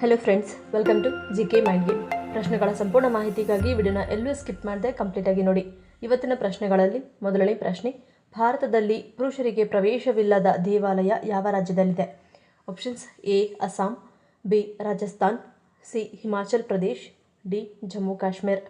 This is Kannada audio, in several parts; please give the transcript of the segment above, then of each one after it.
Hello friends, welcome to GK mind game. ಪ್ರಶ್ನೆಗಳ ಸಂಪೂರ್ಣ ಮಾಹಿತಿಗಾಗಿ ವಿಡಿಯೋನ ಎಲ್ಲೂ ಸ್ಕಿಪ್ ಮಾಡದೆ ಕಂಪ್ಲೀಟಾಗಿ ನೋಡಿ. ಇವತ್ತಿನ ಪ್ರಶ್ನೆಗಳಲ್ಲಿ ಮೊದಲನೇ ಪ್ರಶ್ನೆ, ಭಾರತದಲ್ಲಿ ಪುರುಷರಿಗೆ ಪ್ರವೇಶವಿಲ್ಲದ ದೇವಾಲಯ ಯಾವ ರಾಜ್ಯದಲ್ಲಿದೆ? Options: A Assam, B Rajasthan, C Himachal Pradesh, D Jammu Kashmir.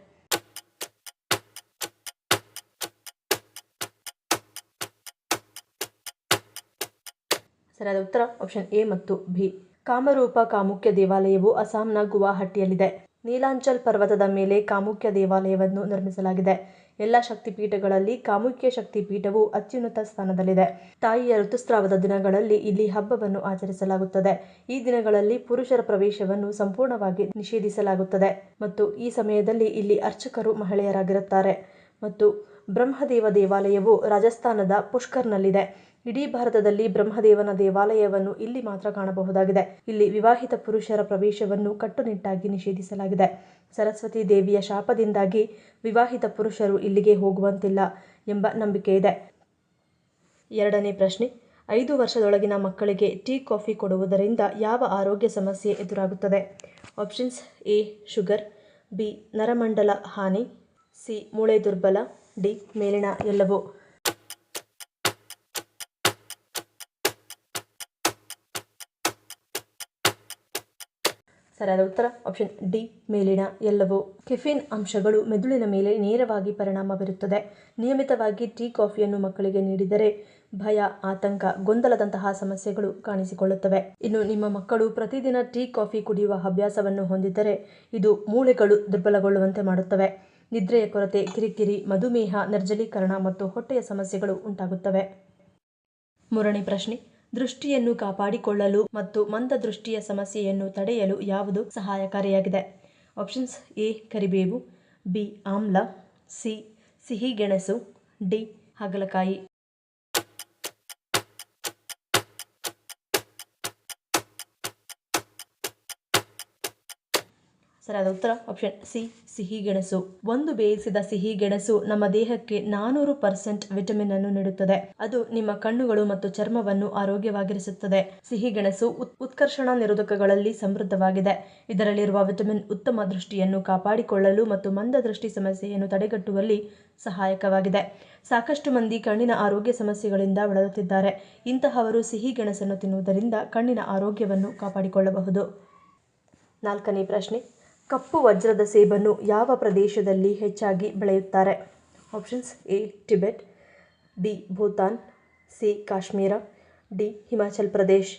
ಸರಿಯಾದ ಉತ್ತರ ಆಪ್ಷನ್ ಎ ಮತ್ತು ಬಿ. ಕಾಮರೂಪ ಕಾಮುಕ್ಯ ದೇವಾಲಯವು ಅಸ್ಸಾಂನ ಗುವಾಹಟಿಯಲ್ಲಿದೆ. ನೀಲಾಂಚಲ್ ಪರ್ವತದ ಮೇಲೆ ಕಾಮುಕ್ಯ ದೇವಾಲಯವನ್ನು ನಿರ್ಮಿಸಲಾಗಿದೆ. ಎಲ್ಲ ಶಕ್ತಿಪೀಠಗಳಲ್ಲಿ ಕಾಮುಕ್ಯ ಶಕ್ತಿಪೀಠವು ಅತ್ಯುನ್ನತ ಸ್ಥಾನದಲ್ಲಿದೆ. ತಾಯಿಯ ಋತುಸ್ರಾವದ ದಿನಗಳಲ್ಲಿ ಇಲ್ಲಿ ಹಬ್ಬವನ್ನು ಆಚರಿಸಲಾಗುತ್ತದೆ. ಈ ದಿನಗಳಲ್ಲಿ ಪುರುಷರ ಪ್ರವೇಶವನ್ನು ಸಂಪೂರ್ಣವಾಗಿ ನಿಷೇಧಿಸಲಾಗುತ್ತದೆ ಮತ್ತು ಈ ಸಮಯದಲ್ಲಿ ಇಲ್ಲಿ ಅರ್ಚಕರು ಮಹಿಳೆಯರಾಗಿರುತ್ತಾರೆ. ಮತ್ತು ಬ್ರಹ್ಮದೇವ ದೇವಾಲಯವು ರಾಜಸ್ಥಾನದ ಪುಷ್ಕರ್ನಲ್ಲಿದೆ. ಇಡೀ ಭಾರತದಲ್ಲಿ ಬ್ರಹ್ಮದೇವನ ದೇವಾಲಯವನ್ನು ಇಲ್ಲಿ ಮಾತ್ರ ಕಾಣಬಹುದಾಗಿದೆ. ಇಲ್ಲಿ ವಿವಾಹಿತ ಪುರುಷರ ಪ್ರವೇಶವನ್ನು ಕಟ್ಟುನಿಟ್ಟಾಗಿ ನಿಷೇಧಿಸಲಾಗಿದೆ. ಸರಸ್ವತಿ ದೇವಿಯ ಶಾಪದಿಂದಾಗಿ ವಿವಾಹಿತ ಪುರುಷರು ಇಲ್ಲಿಗೆ ಹೋಗುವಂತಿಲ್ಲ ಎಂಬ ನಂಬಿಕೆ ಇದೆ. ಎರಡನೇ ಪ್ರಶ್ನೆ, 5 ವರ್ಷದೊಳಗಿನ ಮಕ್ಕಳಿಗೆ ಟೀ ಕಾಫಿ ಕೊಡುವುದರಿಂದ ಯಾವ ಆರೋಗ್ಯ ಸಮಸ್ಯೆ ಎದುರಾಗುತ್ತದೆ? ಆಪ್ಷನ್ಸ್: ಎ ಶುಗರ್, ಬಿ ನರಮಂಡಲ ಹಾನಿ, ಸಿ ಮೂಳೆ ದುರ್ಬಲ, ಡಿ ಮೇಲಿನ ಎಲ್ಲವೂ. ಸರಿಯಾದ ಉತ್ತರ ಆಪ್ಷನ್ ಡಿ ಮೇಲಿನ ಎಲ್ಲವೂ. ಕೆಫಿನ್ ಅಂಶಗಳು ಮೆದುಳಿನ ಮೇಲೆ ನೇರವಾಗಿ ಪರಿಣಾಮ ಬೀರುತ್ತದೆ. ನಿಯಮಿತವಾಗಿ ಟೀ ಕಾಫಿಯನ್ನು ಮಕ್ಕಳಿಗೆ ನೀಡಿದರೆ ಭಯ, ಆತಂಕ, ಗೊಂದಲದಂತಹ ಸಮಸ್ಯೆಗಳು ಕಾಣಿಸಿಕೊಳ್ಳುತ್ತವೆ. ಇನ್ನು ನಿಮ್ಮ ಮಕ್ಕಳು ಪ್ರತಿದಿನ ಟೀ ಕಾಫಿ ಕುಡಿಯುವ ಅಭ್ಯಾಸವನ್ನು ಹೊಂದಿದ್ದರೆ ಇದು ಮೂಳೆಗಳು ದುರ್ಬಲಗೊಳ್ಳುವಂತೆ ಮಾಡುತ್ತವೆ. ನಿದ್ರೆಯ ಕೊರತೆ, ಕಿರಿಕಿರಿ, ಮಧುಮೇಹ, ನಿರ್ಜಲೀಕರಣ ಮತ್ತು ಹೊಟ್ಟೆಯ ಸಮಸ್ಯೆಗಳು ಉಂಟಾಗುತ್ತವೆ. ಮೂರನೇ ಪ್ರಶ್ನೆ, ದೃಷ್ಟಿಯನ್ನು ಕಾಪಾಡಿಕೊಳ್ಳಲು ಮತ್ತು ಮಂದದೃಷ್ಟಿಯ ಸಮಸ್ಯೆಯನ್ನು ತಡೆಯಲು ಯಾವುದು ಸಹಾಯಕಾರಿಯಾಗಿದೆ? ಆಪ್ಷನ್ಸ್: ಎ ಕರಿಬೇವು, ಬಿ ಆಮ್ಲ, ಸಿ ಸಿಹಿಗೆಣಸು, ಡಿ ಹಾಗಲಕಾಯಿ. ಸರಿಯಾದ ಉತ್ತರ ಆಪ್ಷನ್ ಸಿ ಸಿಹಿಗೆಣಸು. ಒಂದು ಬೇಯಿಸಿದ ಸಿಹಿಗೆಣಸು ನಮ್ಮ ದೇಹಕ್ಕೆ 400% ವಿಟಮಿನ್ ಅನ್ನು ನೀಡುತ್ತದೆ. ಅದು ನಿಮ್ಮ ಕಣ್ಣುಗಳು ಮತ್ತು ಚರ್ಮವನ್ನು ಆರೋಗ್ಯವಾಗಿರಿಸುತ್ತದೆ. ಸಿಹಿಗೆಣಸು ಉತ್ಕರ್ಷಣ ನಿರೋಧಕಗಳಲ್ಲಿ ಸಮೃದ್ಧವಾಗಿದೆ. ಇದರಲ್ಲಿರುವ ವಿಟಮಿನ್ ಉತ್ತಮ ದೃಷ್ಟಿಯನ್ನು ಕಾಪಾಡಿಕೊಳ್ಳಲು ಮತ್ತು ಮಂದದೃಷ್ಟಿ ಸಮಸ್ಯೆಯನ್ನು ತಡೆಗಟ್ಟುವಲ್ಲಿ ಸಹಾಯಕವಾಗಿದೆ. ಸಾಕಷ್ಟು ಮಂದಿ ಕಣ್ಣಿನ ಆರೋಗ್ಯ ಸಮಸ್ಯೆಗಳಿಂದ ಬಳಲುತ್ತಿದ್ದಾರೆ. ಇಂತಹವರು ಸಿಹಿಗೆಣಸನ್ನು ತಿನ್ನುವುದರಿಂದ ಕಣ್ಣಿನ ಆರೋಗ್ಯವನ್ನು ಕಾಪಾಡಿಕೊಳ್ಳಬಹುದು. ನಾಲ್ಕನೇ ಪ್ರಶ್ನೆ, ಕಪ್ಪು ವಜ್ರದ ಸೇಬನ್ನು ಯಾವ ಪ್ರದೇಶದಲ್ಲಿ ಹೆಚ್ಚಾಗಿ ಬೆಳೆಯುತ್ತಾರೆ? Options: A Tibet, B Bhutan, C Kashmir, D Himachal Pradesh.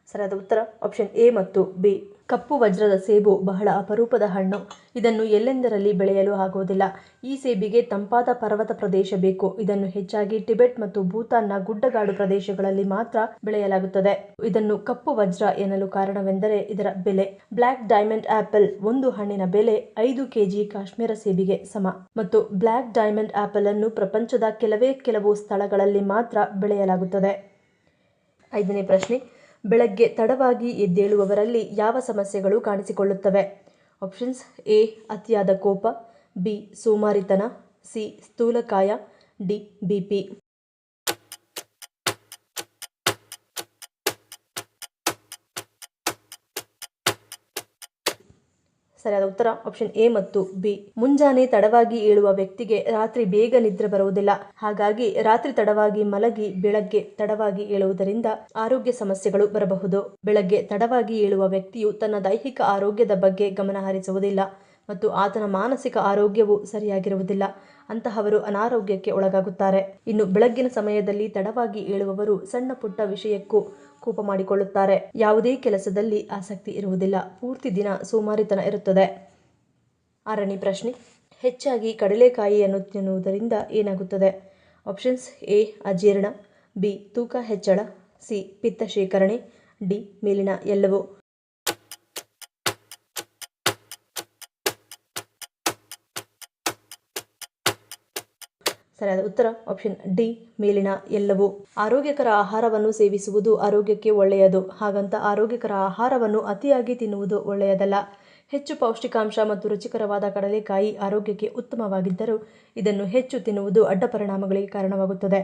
ಸರಿಯಾದ ಉತ್ತರ ಆಪ್ಷನ್ ಎ ಮತ್ತು ಬಿ. ಕಪ್ಪು ವಜ್ರದ ಸೇಬು ಬಹಳ ಅಪರೂಪದ ಹಣ್ಣು. ಇದನ್ನು ಎಲ್ಲೆಂದರಲ್ಲಿ ಬೆಳೆಯಲು ಆಗುವುದಿಲ್ಲ. ಈ ಸೇಬಿಗೆ ತಂಪಾದ ಪರ್ವತ ಪ್ರದೇಶ ಬೇಕು. ಇದನ್ನು ಹೆಚ್ಚಾಗಿ ಟಿಬೆಟ್ ಮತ್ತು ಭೂತಾನ್ನ ಗುಡ್ಡಗಾಡು ಪ್ರದೇಶಗಳಲ್ಲಿ ಮಾತ್ರ ಬೆಳೆಯಲಾಗುತ್ತದೆ. ಇದನ್ನು ಕಪ್ಪು ವಜ್ರ ಎನ್ನಲು ಕಾರಣವೆಂದರೆ ಇದರ ಬೆಲೆ. ಬ್ಲ್ಯಾಕ್ ಡೈಮಂಡ್ ಆಪಲ್ ಒಂದು ಹಣ್ಣಿನ ಬೆಲೆ 5 ಕೆಜಿ ಕಾಶ್ಮೀರ ಸೇಬಿಗೆ ಸಮ ಮತ್ತು ಬ್ಲ್ಯಾಕ್ ಡೈಮಂಡ್ ಆಪಲ್ ಅನ್ನು ಪ್ರಪಂಚದ ಕೆಲವು ಸ್ಥಳಗಳಲ್ಲಿ ಮಾತ್ರ ಬೆಳೆಯಲಾಗುತ್ತದೆ. ಐದನೇ ಪ್ರಶ್ನೆ, ಬೆಳಗ್ಗೆ ತಡವಾಗಿ ಎದ್ದೇಳುವವರಲ್ಲಿ ಯಾವ ಸಮಸ್ಯೆಗಳು ಕಾಣಿಸಿಕೊಳ್ಳುತ್ತವೆ? ಆಪ್ಷನ್ಸ್: ಎ ಅತಿಯಾದ ಕೋಪ, ಬಿ ಸೋಮಾರಿತನ, ಸಿ ಸ್ಥೂಲಕಾಯ, ಡಿ ಬಿಪಿ. ಸರಿಯಾದ ಉತ್ತರ ಆಪ್ಷನ್ ಎ ಮತ್ತು ಬಿ. ಮುಂಜಾನೆ ತಡವಾಗಿ ಏಳುವ ವ್ಯಕ್ತಿಗೆ ರಾತ್ರಿ ಬೇಗ ನಿದ್ರೆ ಬರುವುದಿಲ್ಲ. ಹಾಗಾಗಿ ರಾತ್ರಿ ತಡವಾಗಿ ಮಲಗಿ ಬೆಳಗ್ಗೆ ತಡವಾಗಿ ಏಳುವುದರಿಂದ ಆರೋಗ್ಯ ಸಮಸ್ಯೆಗಳು ಬರಬಹುದು. ಬೆಳಗ್ಗೆ ತಡವಾಗಿ ಏಳುವ ವ್ಯಕ್ತಿಯು ತನ್ನ ದೈಹಿಕ ಆರೋಗ್ಯದ ಬಗ್ಗೆ ಗಮನ ಹರಿಸುವುದಿಲ್ಲ ಮತ್ತು ಆತನ ಮಾನಸಿಕ ಆರೋಗ್ಯವು ಸರಿಯಾಗಿರುವುದಿಲ್ಲ. ಅಂತಹವರು ಅನಾರೋಗ್ಯಕ್ಕೆ ಒಳಗಾಗುತ್ತಾರೆ. ಇನ್ನು ಬೆಳಗ್ಗಿನ ಸಮಯದಲ್ಲಿ ತಡವಾಗಿ ಏಳುವವರು ಸಣ್ಣ ಪುಟ್ಟ ವಿಷಯಕ್ಕೂ ಕೋಪ ಮಾಡಿಕೊಳ್ಳುತ್ತಾರೆ. ಯಾವುದೇ ಕೆಲಸದಲ್ಲಿ ಆಸಕ್ತಿ ಇರುವುದಿಲ್ಲ. ಪೂರ್ತಿ ದಿನ ಸೋಮಾರಿತನ ಇರುತ್ತದೆ. ಆರನೇ ಪ್ರಶ್ನೆ, ಹೆಚ್ಚಾಗಿ ಕಡಲೆಕಾಯಿಯನ್ನು ತಿನ್ನುವುದರಿಂದ ಏನಾಗುತ್ತದೆ? ಆಪ್ಷನ್ಸ್: ಎ ಅಜೀರ್ಣ, ಬಿ ತೂಕ ಹೆಚ್ಚಳ, ಸಿ ಪಿತ್ತ ಶೇಖರಣೆ, ಡಿ ಮೇಲಿನ ಎಲ್ಲವೂ. ಸರಿಯಾದ ಉತ್ತರ ಆಪ್ಷನ್ ಡಿ ಮೇಲಿನ ಎಲ್ಲವೂ. ಆರೋಗ್ಯಕರ ಆಹಾರವನ್ನು ಸೇವಿಸುವುದು ಆರೋಗ್ಯಕ್ಕೆ ಒಳ್ಳೆಯದು. ಹಾಗಂತ ಆರೋಗ್ಯಕರ ಆಹಾರವನ್ನು ಅತಿಯಾಗಿ ತಿನ್ನುವುದು ಒಳ್ಳೆಯದಲ್ಲ. ಹೆಚ್ಚು ಪೌಷ್ಟಿಕಾಂಶ ಮತ್ತು ರುಚಿಕರವಾದ ಕಡಲೆಕಾಯಿ ಆರೋಗ್ಯಕ್ಕೆ ಉತ್ತಮವಾಗಿದ್ದರೂ ಇದನ್ನು ಹೆಚ್ಚು ತಿನ್ನುವುದು ಅಡ್ಡ ಪರಿಣಾಮಗಳಿಗೆ ಕಾರಣವಾಗುತ್ತದೆ.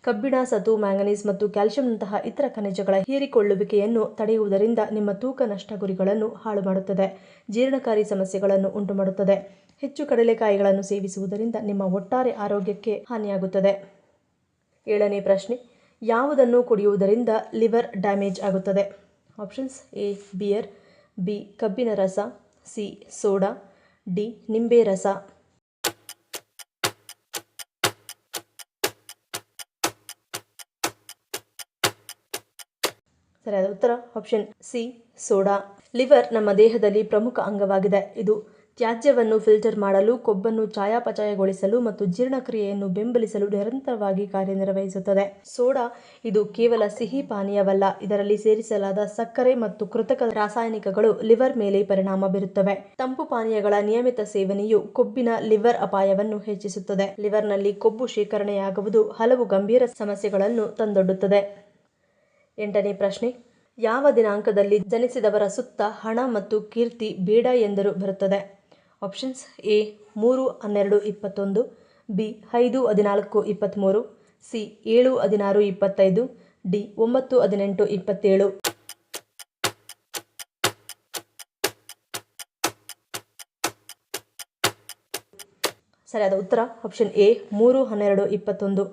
ಕಬ್ಬಿಣ, ಸತು, ಮ್ಯಾಂಗನೀಸ್ ಮತ್ತು ಕ್ಯಾಲ್ಸಿಯಂನಂತಹ ಇತರ ಖನಿಜಗಳ ಹೀರಿಕೊಳ್ಳುವಿಕೆಯನ್ನು ತಡೆಯುವುದರಿಂದ ನಿಮ್ಮ ತೂಕ ನಷ್ಟ ಗುರಿಗಳನ್ನು ಹಾಳು ಮಾಡುತ್ತದೆ, ಜೀರ್ಣಕಾರಿ ಸಮಸ್ಯೆಗಳನ್ನು ಉಂಟುಮಾಡುತ್ತದೆ. ಹೆಚ್ಚು ಕಡಲೆಕಾಯಿಗಳನ್ನು ಸೇವಿಸುವುದರಿಂದ ನಿಮ್ಮ ಒಟ್ಟಾರೆ ಆರೋಗ್ಯಕ್ಕೆ ಹಾನಿಯಾಗುತ್ತದೆ. 7ನೇ ಪ್ರಶ್ನೆ, ಯಾವುದನ್ನು ಕುಡಿಯುವುದರಿಂದ ಲಿವರ್ ಡ್ಯಾಮೇಜ್ ಆಗುತ್ತದೆ? ಆಪ್ಷನ್ಸ್: ಎ ಬಿಯರ್, ಬಿ ಕಬ್ಬಿನ ರಸ, ಸಿ ಸೋಡಾ, ಡಿ ನಿಂಬೆ ರಸ. ಸರಿಯಾದ ಉತ್ತರ ಆಪ್ಷನ್ ಸಿ ಸೋಡಾ. ಲಿವರ್ ನಮ್ಮ ದೇಹದಲ್ಲಿ ಪ್ರಮುಖ ಅಂಗವಾಗಿದೆ. ಇದು ತ್ಯಾಜ್ಯವನ್ನು ಫಿಲ್ಟರ್ ಮಾಡಲು, ಕೊಬ್ಬನ್ನು ಚಯಾಪಚಯಗೊಳಿಸಲು ಮತ್ತು ಜೀರ್ಣಕ್ರಿಯೆಯನ್ನು ಬೆಂಬಲಿಸಲು ನಿರಂತರವಾಗಿ ಕಾರ್ಯನಿರ್ವಹಿಸುತ್ತದೆ. ಸೋಡಾ ಇದು ಕೇವಲ ಸಿಹಿ ಪಾನೀಯವಲ್ಲ, ಇದರಲ್ಲಿ ಸೇರಿಸಲಾದ ಸಕ್ಕರೆ ಮತ್ತು ಕೃತಕ ರಾಸಾಯನಿಕಗಳು ಲಿವರ್ ಮೇಲೆ ಪರಿಣಾಮ ಬೀರುತ್ತವೆ. ತಂಪು ಪಾನೀಯಗಳ ನಿಯಮಿತ ಸೇವನೆಯು ಕೊಬ್ಬಿನ ಲಿವರ್ ಅಪಾಯವನ್ನು ಹೆಚ್ಚಿಸುತ್ತದೆ. ಲಿವರ್ನಲ್ಲಿ ಕೊಬ್ಬು ಶೇಖರಣೆಯಾಗುವುದು ಹಲವು ಗಂಭೀರ ಸಮಸ್ಯೆಗಳನ್ನು ತಂದೊಡ್ಡುತ್ತದೆ. 8ನೇ ಪ್ರಶ್ನೆ, ಯಾವ ದಿನಾಂಕದಲ್ಲಿ ಜನಿಸಿದವರ ಸುತ್ತ ಹಣ ಮತ್ತು ಕೀರ್ತಿ ಬೇಡ ಎಂದರೂ ಬರುತ್ತದೆ? Options: A 3-12-21, B 5-14-23, C 7-16-25, D 9-18-27. ಸರಿಯಾದ ಉತ್ತರ ಆಪ್ಷನ್ ಎ 3-12-21.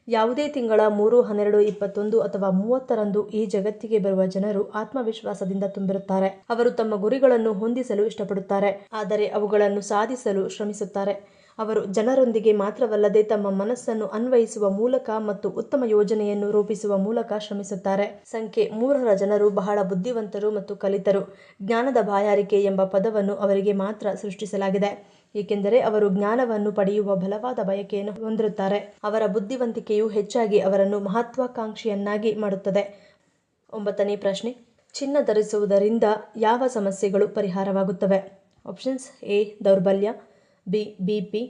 ಯಾವುದೇ ತಿಂಗಳ 3-12-21 ಅಥವಾ 30ರಂದು ಈ ಜಗತ್ತಿಗೆ ಬರುವ ಜನರು ಆತ್ಮವಿಶ್ವಾಸದಿಂದ ತುಂಬಿರುತ್ತಾರೆ. ಅವರು ತಮ್ಮ ಗುರಿಗಳನ್ನು ಹೊಂದಿಸಲು ಇಷ್ಟಪಡುತ್ತಾರೆ, ಆದರೆ ಅವುಗಳನ್ನು ಸಾಧಿಸಲು ಶ್ರಮಿಸುತ್ತಾರೆ. ಅವರು ಜನರೊಂದಿಗೆ ಮಾತ್ರವಲ್ಲದೆ ತಮ್ಮ ಮನಸ್ಸನ್ನು ಅನ್ವಯಿಸುವ ಮೂಲಕ ಮತ್ತು ಉತ್ತಮ ಯೋಜನೆಯನ್ನು ರೂಪಿಸುವ ಮೂಲಕ ಶ್ರಮಿಸುತ್ತಾರೆ. ಸಂಖ್ಯೆ 3ರ ಜನರು ಬಹಳ ಬುದ್ಧಿವಂತರು ಮತ್ತು ಕಲಿತರು. ಜ್ಞಾನದ ಬಾಯಾರಿಕೆ ಎಂಬ ಪದವನ್ನು ಅವರಿಗೆ ಮಾತ್ರ ಸೃಷ್ಟಿಸಲಾಗಿದೆ, ಏಕೆಂದರೆ ಅವರು ಜ್ಞಾನವನ್ನು ಪಡೆಯುವ ಬಲವಾದ ಬಯಕೆಯನ್ನು ಹೊಂದಿರುತ್ತಾರೆ. ಅವರ ಬುದ್ಧಿವಂತಿಕೆಯು ಹೆಚ್ಚಾಗಿ ಅವರನ್ನು ಮಹತ್ವಾಕಾಂಕ್ಷಿಯನ್ನಾಗಿ ಮಾಡುತ್ತದೆ. 9ನೇ ಪ್ರಶ್ನೆ, ಚಿನ್ನ ಧರಿಸುವುದರಿಂದ ಯಾವ ಸಮಸ್ಯೆಗಳು ಪರಿಹಾರವಾಗುತ್ತವೆ? ಆಪ್ಷನ್ಸ್: ಎ ದೌರ್ಬಲ್ಯ, ಬಿ ಬಿಪಿ,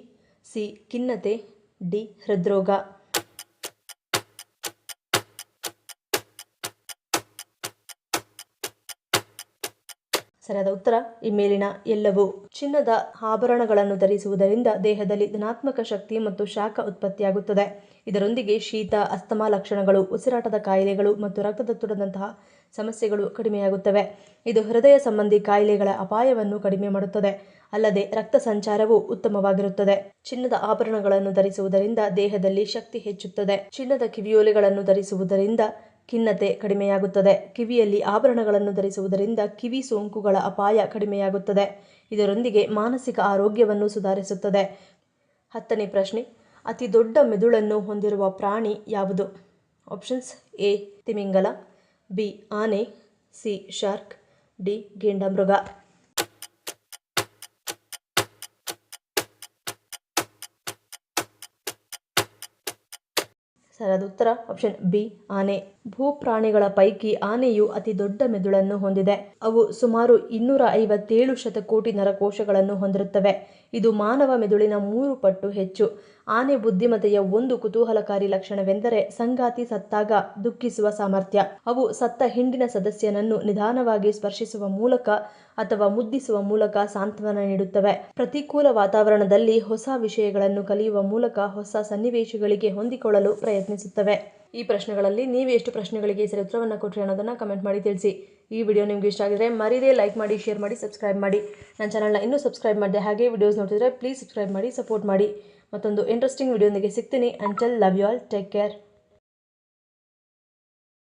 ಸಿ ಖಿನ್ನತೆ, ಡಿ ಹೃದ್ರೋಗ. ಸರಿಯಾದ ಉತ್ತರ ಈ ಮೇಲಿನ ಎಲ್ಲವೂ. ಚಿನ್ನದ ಆಭರಣಗಳನ್ನು ಧರಿಸುವುದರಿಂದ ದೇಹದಲ್ಲಿ ಧನಾತ್ಮಕ ಶಕ್ತಿ ಮತ್ತು ಶಾಖ ಉತ್ಪತ್ತಿಯಾಗುತ್ತದೆ. ಇದರೊಂದಿಗೆ ಶೀತ, ಅಸ್ತಮಾ ಲಕ್ಷಣಗಳು, ಉಸಿರಾಟದ ಕಾಯಿಲೆಗಳು ಮತ್ತು ರಕ್ತದೊತ್ತಡದಂತಹ ಸಮಸ್ಯೆಗಳು ಕಡಿಮೆಯಾಗುತ್ತವೆ. ಇದು ಹೃದಯ ಸಂಬಂಧಿ ಕಾಯಿಲೆಗಳ ಅಪಾಯವನ್ನು ಕಡಿಮೆ ಮಾಡುತ್ತದೆ, ಅಲ್ಲದೆ ರಕ್ತ ಸಂಚಾರವೂ ಉತ್ತಮವಾಗಿರುತ್ತದೆ. ಚಿನ್ನದ ಆಭರಣಗಳನ್ನು ಧರಿಸುವುದರಿಂದ ದೇಹದಲ್ಲಿ ಶಕ್ತಿ ಹೆಚ್ಚುತ್ತದೆ. ಚಿನ್ನದ ಕಿವಿಯೋಲೆಗಳನ್ನು ಧರಿಸುವುದರಿಂದ ಖಿನ್ನತೆ ಕಡಿಮೆಯಾಗುತ್ತದೆ. ಕಿವಿಯಲ್ಲಿ ಆಭರಣಗಳನ್ನು ಧರಿಸುವುದರಿಂದ ಕಿವಿ ಸೋಂಕುಗಳ ಅಪಾಯ ಕಡಿಮೆಯಾಗುತ್ತದೆ. ಇದರೊಂದಿಗೆ ಮಾನಸಿಕ ಆರೋಗ್ಯವನ್ನು ಸುಧಾರಿಸುತ್ತದೆ. 10ನೇ ಪ್ರಶ್ನೆ, ಅತಿ ದೊಡ್ಡ ಮೆದುಳನ್ನು ಹೊಂದಿರುವ ಪ್ರಾಣಿ ಯಾವುದು? ಆಪ್ಷನ್ಸ್: ಎ ತಿಮಿಂಗಲ, ಬಿ ಆನೆ, ಸಿ ಶಾರ್ಕ್, ಡಿ ಗೆಂಡಮೃಗ. ಸರಿಯಾದ ಉತ್ತರ ಆಪ್ಷನ್ ಬಿ ಆನೆ. ಭೂಪ್ರಾಣಿಗಳ ಪೈಕಿ ಆನೆಯು ಅತಿ ದೊಡ್ಡ ಮೆದುಳನ್ನು ಹೊಂದಿದೆ. ಅವು ಸುಮಾರು 257 ಶತಕೋಟಿ ನರಕೋಶಗಳನ್ನು ಹೊಂದಿರುತ್ತವೆ. ಇದು ಮಾನವ ಮೆದುಳಿನ 3 ಪಟ್ಟು ಹೆಚ್ಚು. ಆನೆ ಬುದ್ಧಿಮತ್ತೆಯ ಒಂದು ಕುತೂಹಲಕಾರಿ ಲಕ್ಷಣವೆಂದರೆ ಸಂಗಾತಿ ಸತ್ತಾಗ ದುಃಖಿಸುವ ಸಾಮರ್ಥ್ಯ. ಅವು ಸತ್ತ ಹಿಂಡಿನ ಸದಸ್ಯನನ್ನು ನಿಧಾನವಾಗಿ ಸ್ಪರ್ಶಿಸುವ ಮೂಲಕ ಅಥವಾ ಮುದ್ದಿಸುವ ಮೂಲಕ ಸಾಂತ್ವನ ನೀಡುತ್ತವೆ. ಪ್ರತಿಕೂಲ ವಾತಾವರಣದಲ್ಲಿ ಹೊಸ ವಿಷಯಗಳನ್ನು ಕಲಿಯುವ ಮೂಲಕ ಹೊಸ ಸನ್ನಿವೇಶಗಳಿಗೆ ಹೊಂದಿಕೊಳ್ಳಲು ಪ್ರಯತ್ನಿಸುತ್ತವೆ. ಈ ಪ್ರಶ್ನೆಗಳಲ್ಲಿ ನೀವು ಎಷ್ಟು ಪ್ರಶ್ನೆಗಳಿಗೆ ಸರಿ ಉತ್ತರವನ್ನು ಕೊಟ್ಟರೆ ಅನ್ನೋದನ್ನು ಕಮೆಂಟ್ ಮಾಡಿ ತಿಳಿಸಿ. ಈ ವಿಡಿಯೋ ನಿಮಗೆ ಇಷ್ಟ ಆಗಿದ್ರೆ ಮರೀದೇ ಲೈಕ್ ಮಾಡಿ, ಶೇರ್ ಮಾಡಿ, ಸಬ್ಸ್ಕ್ರೈಬ್ ಮಾಡಿ. ನನ್ನ ಚಾನಲ್ನ ಇನ್ನೂ ಸಬ್ಸ್ಕ್ರೈಬ್ ಮಾಡಿದೆ ಹಾಗೆ ವಿಡಿಯೋಸ್ ನೋಡ್ತಿದ್ರೆ ಪ್ಲೀಸ್ ಸಬ್ಸ್ಕ್ರೈಬ್ ಮಾಡಿ, ಸಪೋರ್ಟ್ ಮಾಡಿ. ಮತ್ತೊಂದು ಇಂಟ್ರೆಸ್ಟಿಂಗ್ ವಿಡಿಯೋದೊಂದಿಗೆ ಸಿಗ್ತೀನಿ. Until love you all, take care.